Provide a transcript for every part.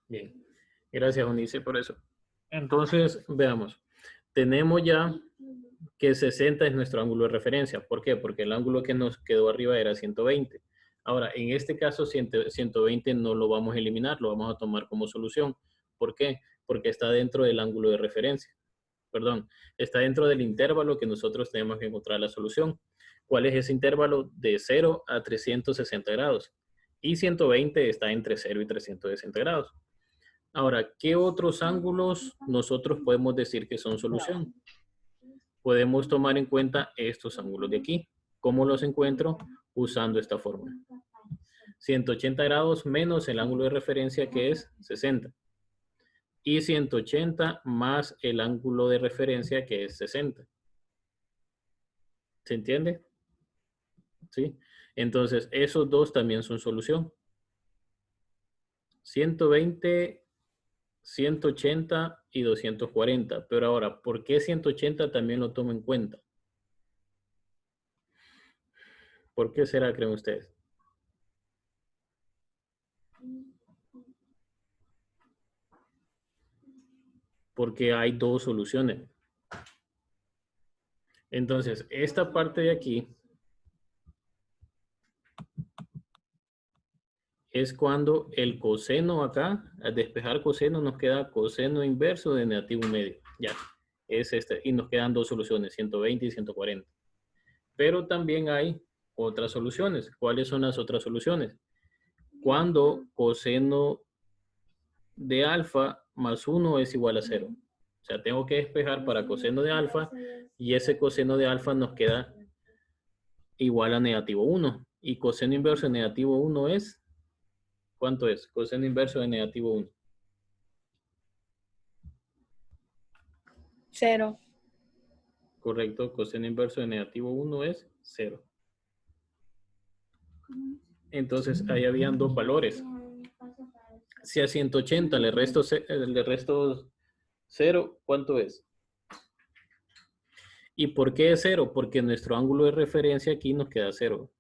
Bien, gracias Unice por eso. Entonces, veamos. Tenemos ya que 60 es nuestro ángulo de referencia. ¿Por qué? Porque el ángulo que nos quedó arriba era 120. Ahora, en este caso, 120 no lo vamos a eliminar, lo vamos a tomar como solución. ¿Por qué? Porque está dentro del ángulo de referencia. Perdón, está dentro del intervalo que nosotros tenemos que encontrar la solución. ¿Cuál es ese intervalo? De 0 a 360 grados. Y 120 está entre 0 y 360 grados. Ahora, ¿qué otros ángulos nosotros podemos decir que son solución? Podemos tomar en cuenta estos ángulos de aquí. ¿Cómo los encuentro? Usando esta fórmula. 180 grados menos el ángulo de referencia que es 60. Y 180 más el ángulo de referencia que es 60. ¿Se entiende? ¿Sí? Entonces, esos dos también son solución. 120, 180 y 240. Pero ahora, ¿por qué 180 también lo tomo en cuenta? ¿Por qué será, creen ustedes? Porque hay dos soluciones. Entonces, esta parte de aquí es cuando el coseno acá, al despejar coseno, nos queda coseno inverso de negativo medio. Ya, es este. Y nos quedan dos soluciones, 120 y 140. Pero también hay otras soluciones. ¿Cuáles son las otras soluciones? Cuando coseno de alfa más 1 es igual a 0. O sea, tengo que despejar para coseno de alfa y ese coseno de alfa nos queda igual a negativo 1. Y coseno inverso de negativo 1 es, ¿cuánto es? Coseno inverso de negativo 1. 0. Correcto, coseno inverso de negativo 1 es 0. Entonces, ahí habían dos valores. Si a 180 le resto 0, ¿cuánto es? ¿Y por qué es 0? Porque nuestro ángulo de referencia aquí nos queda 0.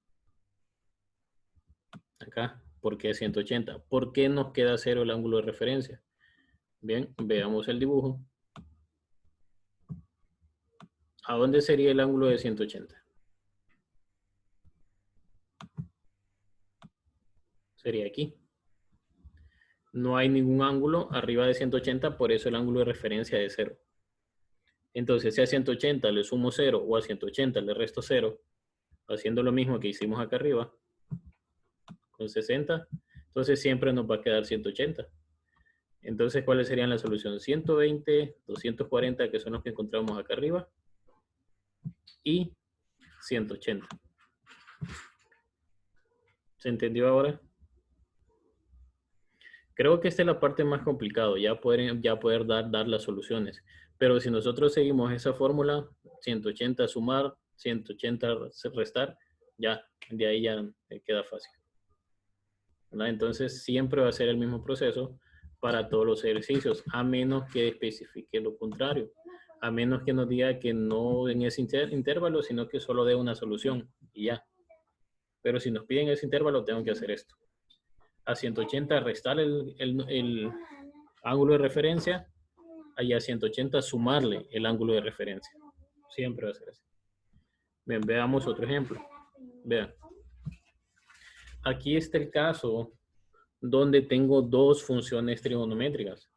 Acá, ¿por qué 180? ¿Por qué nos queda 0 el ángulo de referencia? Bien, veamos el dibujo. ¿A dónde sería el ángulo de 180? Sería aquí. No hay ningún ángulo arriba de 180, por eso el ángulo de referencia es 0. Entonces, si a 180 le sumo 0 o a 180 le resto 0, haciendo lo mismo que hicimos acá arriba, con 60, entonces siempre nos va a quedar 180. Entonces, ¿cuáles serían las soluciones? 120, 240, que son los que encontramos acá arriba, y 180. ¿Se entendió ahora? Creo que esta es la parte más complicada, ya poder dar las soluciones. Pero si nosotros seguimos esa fórmula, 180 sumar, 180 restar, ya, de ahí ya queda fácil. ¿Verdad? Entonces siempre va a ser el mismo proceso para todos los ejercicios, a menos que especifique lo contrario. A menos que nos diga que no en ese intervalo, sino que solo dé una solución y ya. Pero si nos piden ese intervalo, tengo que hacer esto. A 180 restar el ángulo de referencia, y a 180 sumarle el ángulo de referencia. Siempre va a ser así. Bien, veamos otro ejemplo. Vean. Aquí está el caso donde tengo dos funciones trigonométricas.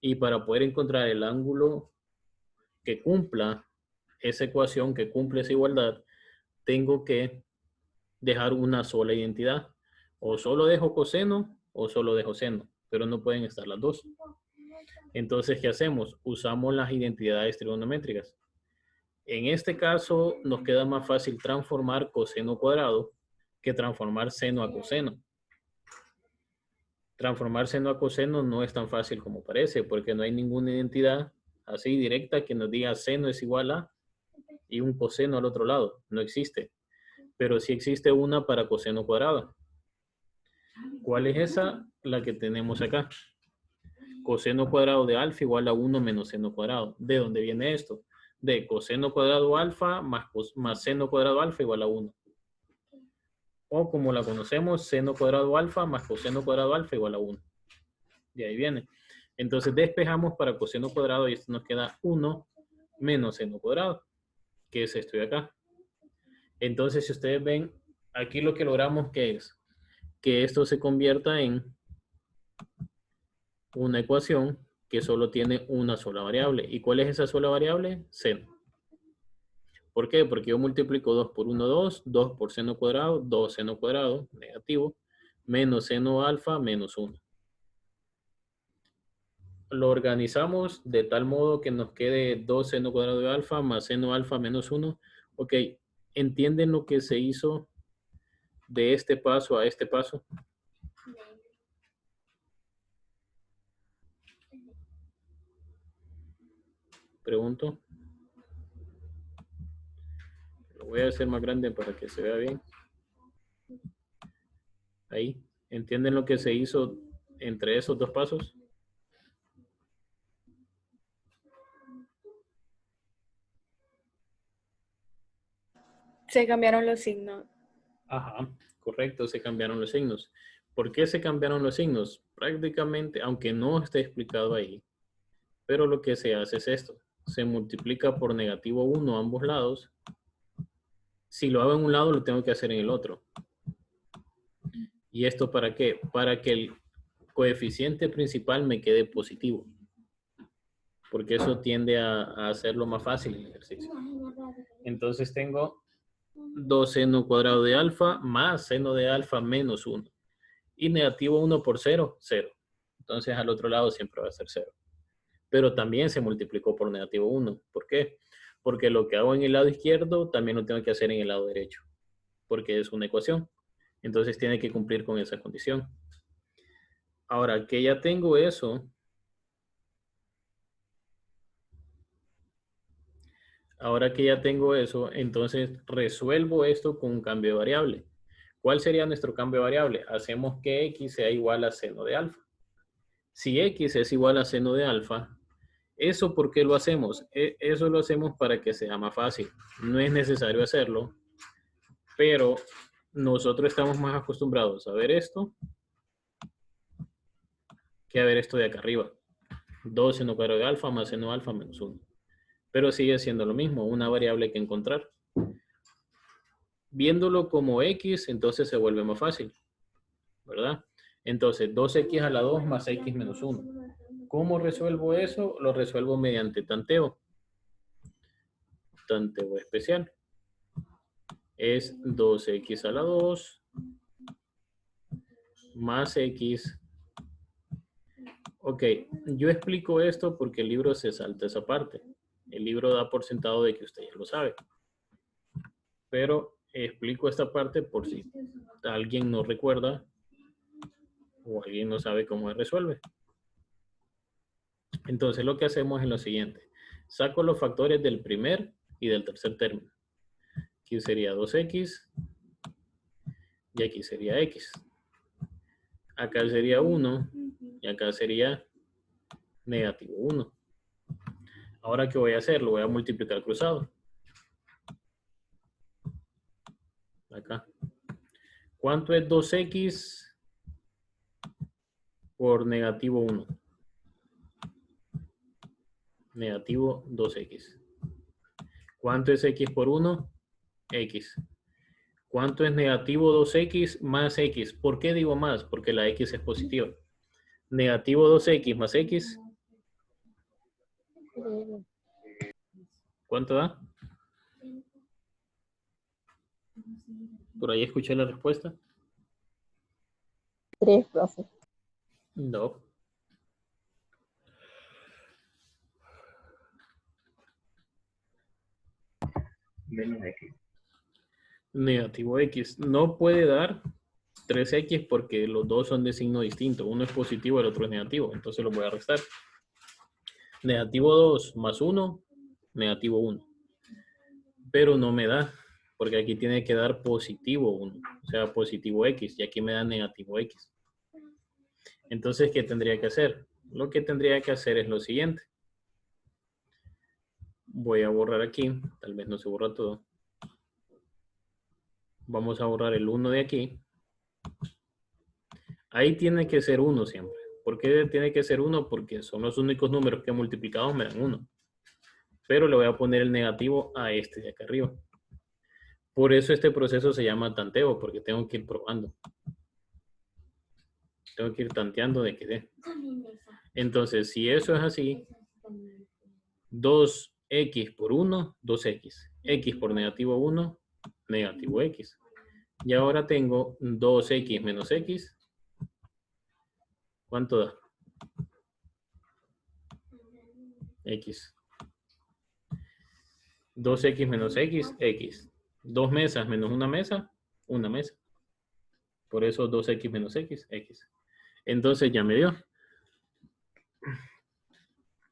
Y para poder encontrar el ángulo que cumpla esa ecuación, que cumple esa igualdad, tengo que dejar una sola identidad. O solo dejo coseno o solo dejo seno, pero no pueden estar las dos. Entonces, ¿qué hacemos? Usamos las identidades trigonométricas. En este caso, nos queda más fácil transformar coseno cuadrado que transformar seno a coseno. Transformar seno a coseno no es tan fácil como parece, porque no hay ninguna identidad así directa que nos diga seno es igual a y un coseno al otro lado. No existe. Pero sí existe una para coseno cuadrado. ¿Cuál es esa? La que tenemos acá. Coseno cuadrado de alfa igual a 1 menos seno cuadrado. ¿De dónde viene esto? De coseno cuadrado alfa más seno cuadrado alfa igual a 1. O como la conocemos, seno cuadrado alfa más coseno cuadrado alfa igual a 1. De ahí viene. Entonces despejamos para coseno cuadrado y esto nos queda 1 menos seno cuadrado, que es esto de acá. Entonces, si ustedes ven, aquí lo que logramos que es que esto se convierta en una ecuación que solo tiene una sola variable. ¿Y cuál es esa sola variable? Seno. ¿Por qué? Porque yo multiplico 2 por 1, 2, 2 por seno cuadrado, 2 seno cuadrado, negativo, menos seno alfa, menos 1. Lo organizamos de tal modo que nos quede 2 seno cuadrado de alfa más seno alfa menos 1. Ok, ¿entienden lo que se hizo de este paso a este paso? Pregunto. Lo voy a hacer más grande para que se vea bien. Ahí. ¿Entienden lo que se hizo entre esos dos pasos? Se cambiaron los signos. Ajá, correcto, se cambiaron los signos. ¿Por qué se cambiaron los signos? Prácticamente, aunque no esté explicado ahí, pero lo que se hace es esto. Se multiplica por negativo 1 a ambos lados. Si lo hago en un lado, lo tengo que hacer en el otro. ¿Y esto para qué? Para que el coeficiente principal me quede positivo. Porque eso tiende a hacerlo más fácil el ejercicio. Entonces tengo 2 seno cuadrado de alfa más seno de alfa menos 1. Y negativo 1 por 0, 0. Entonces al otro lado siempre va a ser 0. Pero también se multiplicó por negativo 1. ¿Por qué? Porque lo que hago en el lado izquierdo también lo tengo que hacer en el lado derecho. Porque es una ecuación. Entonces tiene que cumplir con esa condición. Ahora que ya tengo eso, entonces resuelvo esto con un cambio de variable. ¿Cuál sería nuestro cambio de variable? Hacemos que x sea igual a seno de alfa. Si x es igual a seno de alfa, ¿eso por qué lo hacemos? Eso lo hacemos para que sea más fácil. No es necesario hacerlo, pero nosotros estamos más acostumbrados a ver esto que a ver esto de acá arriba. 2 seno cuadrado de alfa más seno alfa menos 1. Pero sigue siendo lo mismo, una variable que encontrar. Viéndolo como x, entonces se vuelve más fácil, ¿verdad? Entonces, 2x a la 2 más x menos 1. ¿Cómo resuelvo eso? Lo resuelvo mediante tanteo. Tanteo especial. Es 2x a la 2 más x. Ok, yo explico esto porque el libro se salta esa parte. El libro da por sentado de que usted ya lo sabe. Pero explico esta parte por si alguien no recuerda o alguien no sabe cómo se resuelve. Entonces lo que hacemos es lo siguiente. Saco los factores del primer y del tercer término. Aquí sería 2x y aquí sería x. Acá sería 1 y acá sería negativo 1. Ahora, ¿qué voy a hacer? Lo voy a multiplicar cruzado. Acá. ¿Cuánto es 2x por negativo 1? Negativo 2x. ¿Cuánto es x por 1? X. ¿Cuánto es negativo 2x más x? ¿Por qué digo más? Porque la x es positiva. Negativo 2x más x. ¿Cuánto da? Por ahí escuché la respuesta. 3, profe. No. Menos x. Negativo x. No puede dar 3x porque los dos son de signo distinto. Uno es positivo, el otro es negativo. Entonces lo voy a restar. Negativo 2 más 1, negativo 1. Pero no me da, porque aquí tiene que dar positivo 1. O sea, positivo x. Y aquí me da negativo x. Entonces, ¿qué tendría que hacer? Lo que tendría que hacer es lo siguiente. Voy a borrar aquí. Tal vez no se borra todo. Vamos a borrar el 1 de aquí. Ahí tiene que ser 1 siempre. ¿Por qué tiene que ser 1? Porque son los únicos números que multiplicados me dan 1. Pero le voy a poner el negativo a este de acá arriba. Por eso este proceso se llama tanteo, porque tengo que ir probando. Tengo que ir tanteando de que dé. Entonces, si eso es así, 2x por 1, 2x. X por negativo 1, negativo x. Y ahora tengo 2x menos x. ¿Cuánto da? X. 2x menos x, x. 2 mesas menos una mesa. Por eso 2x menos x, x. Entonces ya me dio.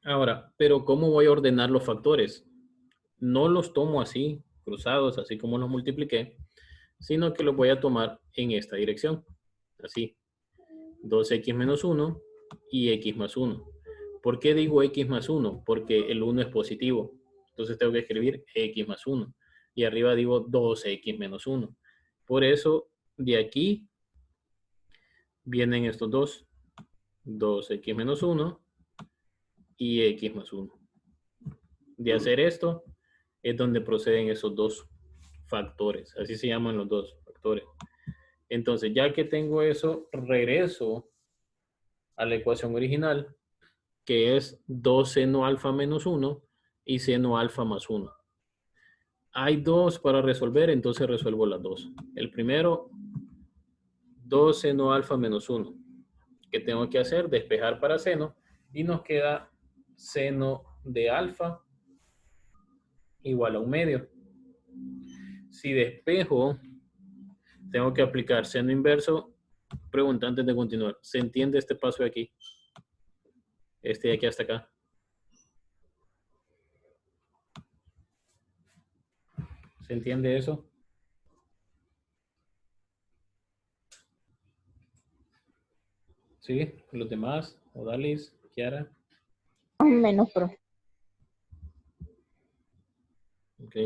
Ahora, pero ¿cómo voy a ordenar los factores? No los tomo así, cruzados, así como los multipliqué, sino que los voy a tomar en esta dirección. Así. 2x menos 1 y x más 1. ¿Por qué digo x más 1? Porque el 1 es positivo. Entonces tengo que escribir x más 1. Y arriba digo 2x menos 1. Por eso, de aquí vienen estos dos. 2x menos 1 y x más 1. De hacer esto, es donde proceden esos dos factores. Así se llaman los dos factores. Entonces, ya que tengo eso, regreso a la ecuación original, que es 2 seno alfa menos 1 y seno alfa más 1. Hay dos para resolver, entonces resuelvo las dos. El primero, 2 seno alfa menos 1. ¿Qué tengo que hacer? Despejar para seno y nos queda seno de alfa igual a 1/2. Si despejo, tengo que aplicar seno inverso. Pregunta antes de continuar. ¿Se entiende este paso de aquí? Este de aquí hasta acá. ¿Se entiende eso? ¿Sí? ¿Los demás? Odalis, Kiara. Menos, pro. Ok,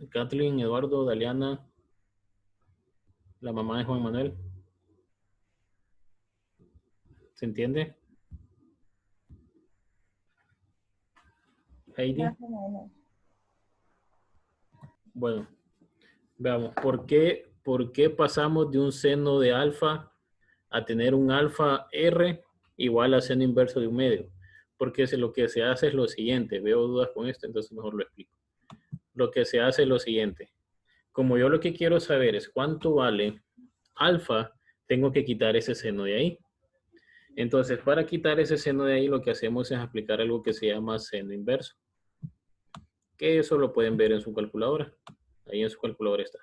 Kathleen, Eduardo, Daliana, la mamá de Juan Manuel. ¿Se entiende? Heidi. Más o menos. Bueno, veamos. ¿Por qué pasamos de un seno de alfa a tener un alfa R igual a seno inverso de 1/2? Porque lo que se hace es lo siguiente. Veo dudas con esto, entonces mejor lo explico. Lo que se hace es lo siguiente. Como yo lo que quiero saber es cuánto vale alfa, tengo que quitar ese seno de ahí. Entonces, para quitar ese seno de ahí, lo que hacemos es aplicar algo que se llama seno inverso. Que eso lo pueden ver en su calculadora. Ahí en su calculadora está.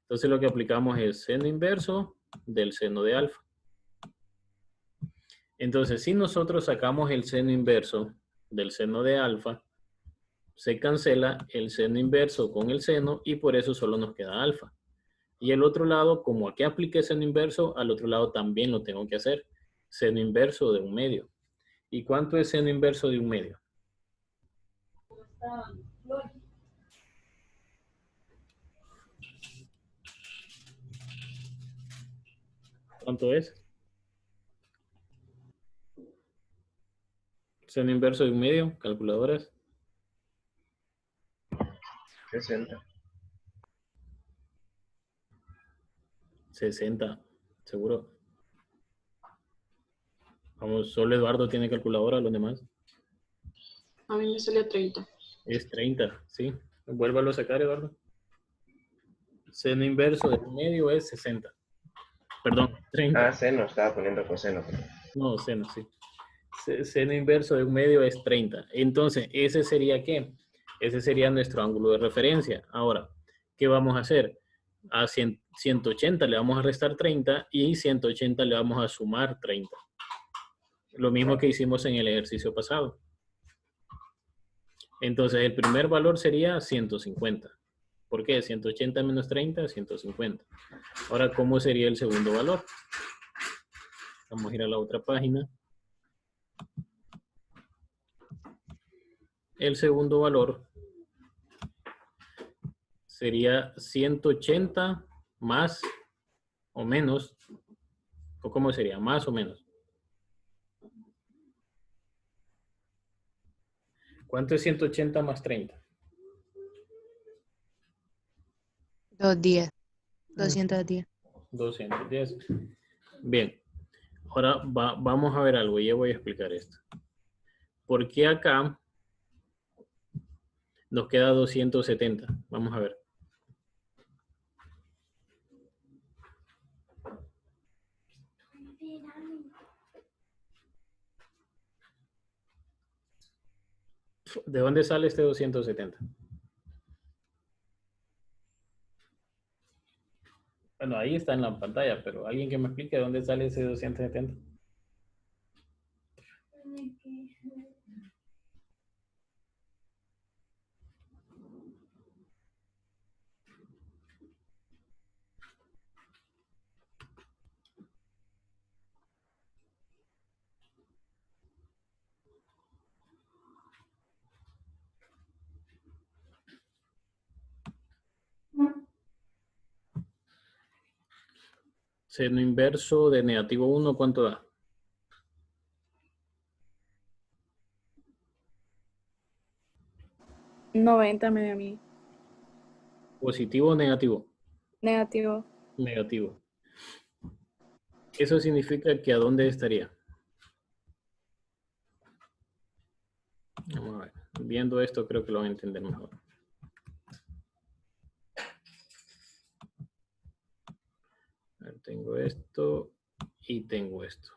Entonces, lo que aplicamos es seno inverso del seno de alfa. Entonces, si nosotros sacamos el seno inverso del seno de alfa, se cancela el seno inverso con el seno y por eso solo nos queda alfa. Y el otro lado, como aquí apliqué seno inverso, al otro lado también lo tengo que hacer. Seno inverso de 1/2. ¿Y cuánto es seno inverso de 1/2? ¿Cuánto es? Seno inverso de 1/2, calculadoras. 60. 60, seguro. Vamos, solo Eduardo tiene calculadora, los demás. A mí me salió 30. Es 30, ¿sí? Vuélvalo a sacar, Eduardo. Seno inverso de 1/2 es 60. Perdón, 30. Ah, seno, estaba poniendo coseno. No, seno, sí. Seno inverso de 1/2 es 30. Entonces, ¿ese sería qué? Ese sería nuestro ángulo de referencia. Ahora, ¿qué vamos a hacer? A 180 le vamos a restar 30 y 180 le vamos a sumar 30. Lo mismo que hicimos en el ejercicio pasado. Entonces, el primer valor sería 150. ¿Por qué? 180 menos 30, 150. Ahora, ¿cómo sería el segundo valor? Vamos a ir a la otra página. El segundo valor sería 180 más o menos, o cómo sería, más o menos. ¿Cuánto es 180 más 30? 210. 210. 210. Bien. Ahora vamos a ver algo. Ya voy a explicar esto. ¿Por qué acá nos queda 270? Vamos a ver. ¿De dónde sale este 270? Bueno, ahí está en la pantalla, pero alguien que me explique de dónde sale ese 270. Seno inverso de negativo 1, ¿cuánto da? $90 me da a mí. ¿Positivo o negativo? Negativo. Negativo. Eso significa que ¿a dónde estaría? Vamos a ver. Viendo esto creo que lo van a entender mejor. A ver, tengo esto y tengo esto.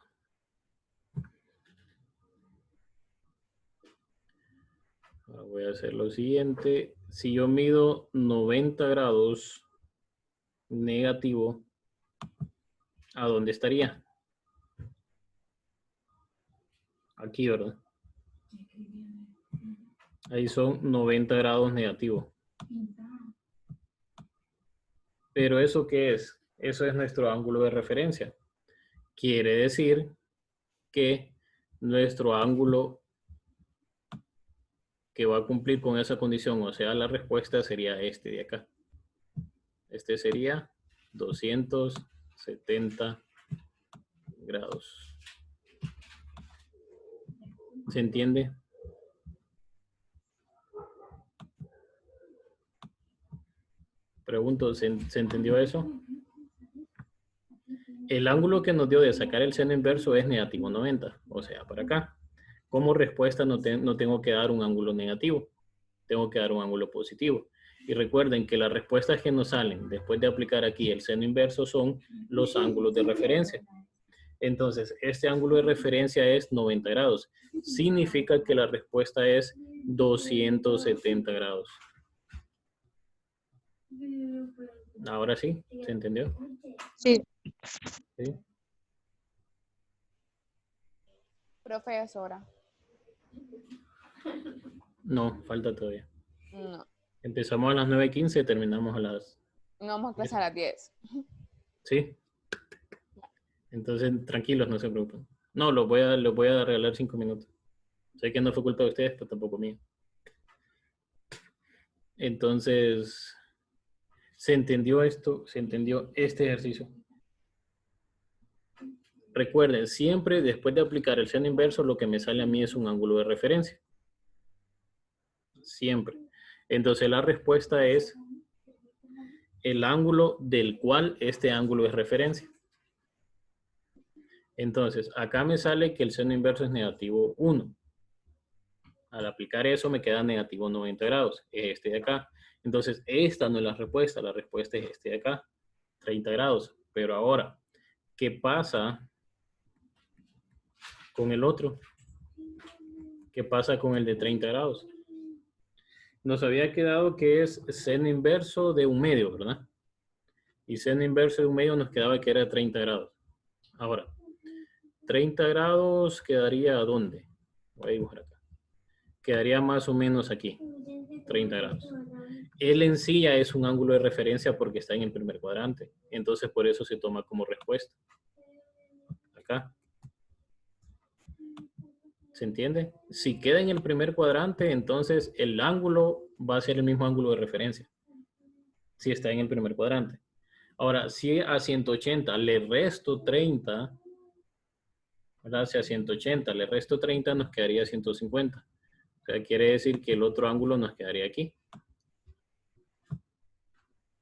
Ahora voy a hacer lo siguiente. Si yo mido 90 grados negativo, ¿a dónde estaría? Aquí, ¿verdad? Ahí son 90 grados negativo. Pero ¿eso qué es? Eso es nuestro ángulo de referencia. Quiere decir que nuestro ángulo que va a cumplir con esa condición, o sea, la respuesta sería este de acá. Este sería 270 grados. ¿Se entiende? Pregunto, ¿se entendió eso? El ángulo que nos dio de sacar el seno inverso es negativo 90, o sea, para acá. Como respuesta no tengo que dar un ángulo negativo, tengo que dar un ángulo positivo. Y recuerden que las respuestas que nos salen después de aplicar aquí el seno inverso son los ángulos de referencia. Entonces, este ángulo de referencia es 90 grados. Significa que la respuesta es 270 grados. Ahora sí, ¿se entendió? Sí. ¿Sí? Profesora. No, falta todavía. No. Empezamos a las 9:15, terminamos a las... No vamos a clase a las 10. ¿Sí? Entonces, tranquilos, no se preocupen. No, los voy a regalar 5 minutos. Sé que no fue culpa de ustedes, pero tampoco mío. Entonces, ¿se entendió esto? ¿Se entendió este ejercicio? Recuerden, siempre después de aplicar el seno inverso, lo que me sale a mí es un ángulo de referencia. Siempre. Entonces, la respuesta es el ángulo del cual este ángulo es referencia. Entonces, acá me sale que el seno inverso es negativo 1. Al aplicar eso me queda negativo 90 grados. Es este de acá. Entonces, esta no es la respuesta es este de acá, 30 grados. Pero ahora, ¿qué pasa con el otro? ¿Qué pasa con el de 30 grados? Nos había quedado que es seno inverso de un medio, ¿verdad? Y seno inverso de un medio nos quedaba que era 30 grados. Ahora, 30 grados quedaría ¿dónde? Voy a dibujar acá. Quedaría más o menos aquí, 30 grados. Él en sí ya es un ángulo de referencia porque está en el primer cuadrante. Entonces, por eso se toma como respuesta. Acá. ¿Se entiende? Si queda en el primer cuadrante, entonces el ángulo va a ser el mismo ángulo de referencia. Si está en el primer cuadrante. Ahora, si a 180 le resto 30, ¿verdad? Si a 180 le resto 30, nos quedaría 150. O sea, quiere decir que el otro ángulo nos quedaría aquí.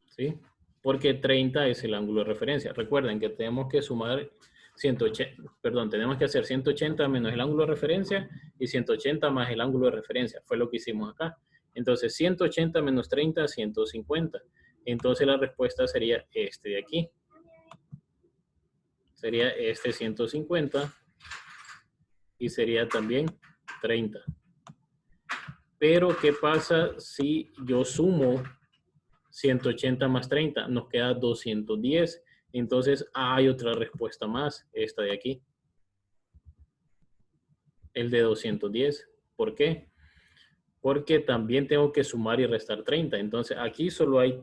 ¿Sí? Porque 30 es el ángulo de referencia. Recuerden que tenemos que sumar 180, perdón, tenemos que hacer 180 menos el ángulo de referencia y 180 más el ángulo de referencia. Fue lo que hicimos acá. Entonces, 180 menos 30, 150. Entonces, la respuesta sería este de aquí. Sería este 150 y sería también 30. Pero, ¿qué pasa si yo sumo 180 más 30? Nos queda 210. Entonces, hay otra respuesta más, esta de aquí. El de 210. ¿Por qué? Porque también tengo que sumar y restar 30. Entonces, aquí solo hay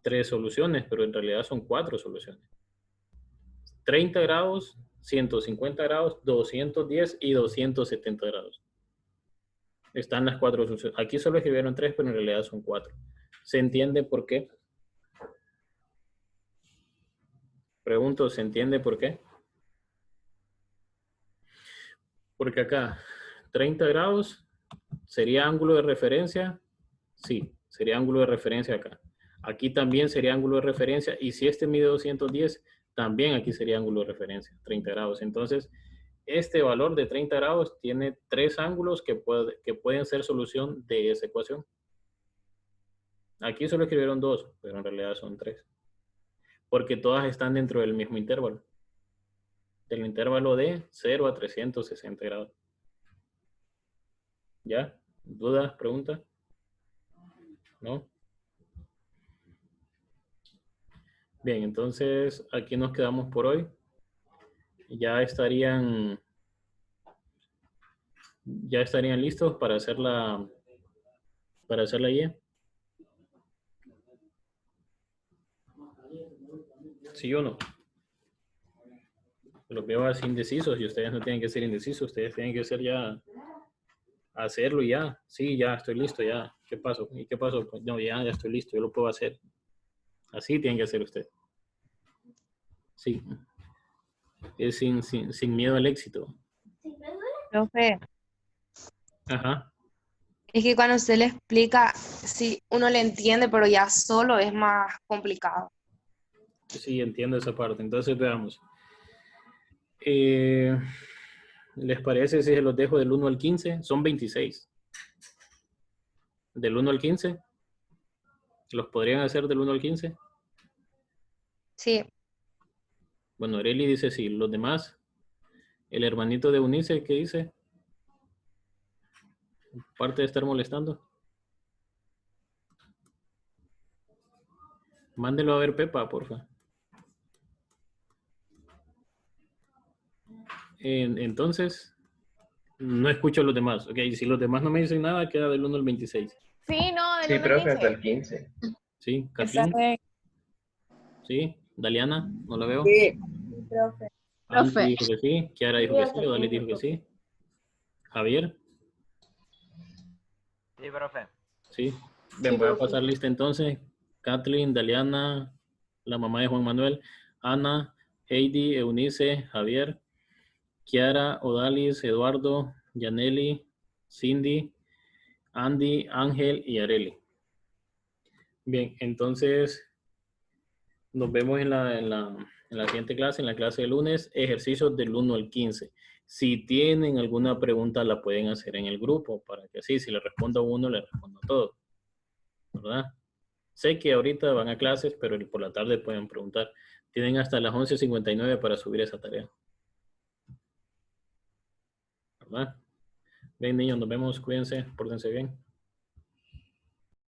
3 soluciones, pero en realidad son 4 soluciones. 30 grados, 150 grados, 210 y 270 grados. Están las 4 soluciones. Aquí solo escribieron 3, pero en realidad son 4. ¿Se entiende por qué? Pregunto, ¿se entiende por qué? Porque acá, 30 grados, ¿sería ángulo de referencia? Sí, sería ángulo de referencia acá. Aquí también sería ángulo de referencia. Y si este mide 210, también aquí sería ángulo de referencia, 30 grados. Entonces, este valor de 30 grados tiene 3 ángulos que pueden ser solución de esa ecuación. Aquí solo escribieron 2, pero en realidad son 3. Porque todas están dentro del mismo intervalo. Del intervalo de 0 a 360 grados. ¿Ya? ¿Dudas? ¿Preguntas? ¿No? Bien, entonces aquí nos quedamos por hoy. Ya estarían listos para hacer la guía. ¿Sí o no? Los veo así indecisos y ustedes no tienen que ser indecisos, ustedes tienen que ser ya, hacerlo y ya. Sí, ya estoy listo, ya. ¿Qué pasó? ¿Y qué pasó? Pues no, ya estoy listo, yo lo puedo hacer. Así tienen que hacer ustedes. Sí. Es sin miedo al éxito. Profe, Ajá. es que cuando usted le explica, sí, uno le entiende, pero ya solo es más complicado. Sí, entiendo esa parte. Entonces veamos. ¿Les parece si se los dejo del 1 al 15? Son 26. ¿Del 1 al 15? ¿Los podrían hacer del 1 al 15? Sí, Bueno, Areli dice sí. Los demás, el hermanito de Eunice, ¿qué dice? Aparte de estar molestando. Mándelo a ver Pepa, porfa. Entonces, no escucho a los demás. Ok, si los demás no me dicen nada, queda del 1 al 26. Sí, no, del Sí, 1 al profe, hasta 15. el 15. ¿Sí? Está ¿Kathleen? bien. ¿Sí? ¿Daliana? No la veo. Sí, profe. Andy Profe. dijo que sí. Kiara dijo que sí. Odali dijo que sí. Javier. Sí, profe. Sí. Ven, voy a pasar lista entonces. Kathleen, Daliana, la mamá de Juan Manuel, Ana, Heidi, Eunice, Javier, Kiara, Odalis, Eduardo, Yaneli, Cindy, Andy, Ángel y Areli. Bien, entonces nos vemos en la siguiente clase, en la clase de lunes, ejercicios del 1 al 15. Si tienen alguna pregunta, la pueden hacer en el grupo, para que así, si le respondo a uno, le respondo a todos. ¿Verdad? Sé que ahorita van a clases, pero por la tarde pueden preguntar. Tienen hasta las 11:59 para subir esa tarea. ¿Verdad? Bien, niños, nos vemos. Cuídense, pórtense bien.